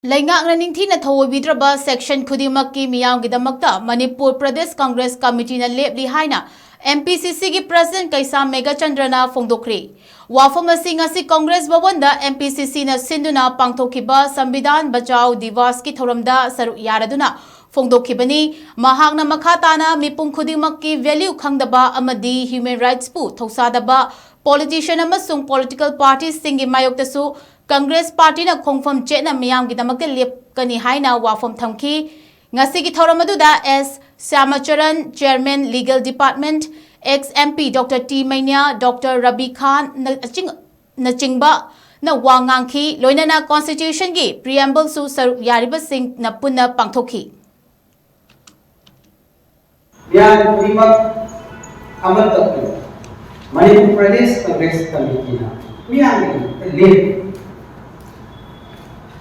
Leingak Ningthina Thawoibidraba section Khudingmak Meeyamgidamak Manipur Pradesh Congress Committee na LEPLI HAINA MPCC ki President KEISHAM MEGHACHANDRA na PHONGDORAKKHRE Wafam asi Congress Bhawan MPCC na sinduna pangthokiba Sambidan Bachao Divas ki thoramda saru yaraduna PHONGDORAKKHREBani mahakna makhatana mipum khudingmak ki value khangdaba amadi human rights pu thausadaba politician amasung political parties singi mayoktasu Congress Party na khongfam chena Meeyamgidamak lepkani haina wafam thamki ngasi ki thoramadu S Samacharan Chairman Legal Department ex MP Dr T Mania Dr Rabi Khan na chingba na wangangki loinana constitution gi preamble su saru yariba sing na punna pangthoki Khudingmak amal takku Manipur Pradesh Congress Committee na Meeyamgidamak lead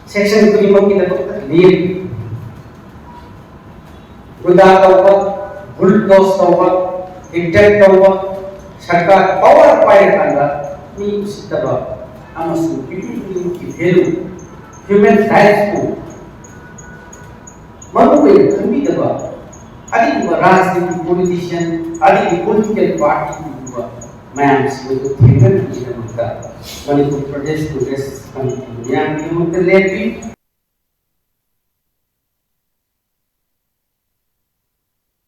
section Khudingmak kita lead guda tawba bulldoze tawba dictate tawba sarkar power pai kanda ni usitaba amasu people ki value human rights ko manupuri kami daba adi rajniti politician adi political party ko mayam se ko themen ki namta Manipur Pradesh Congress Committee Meeyamgidamak LEPLI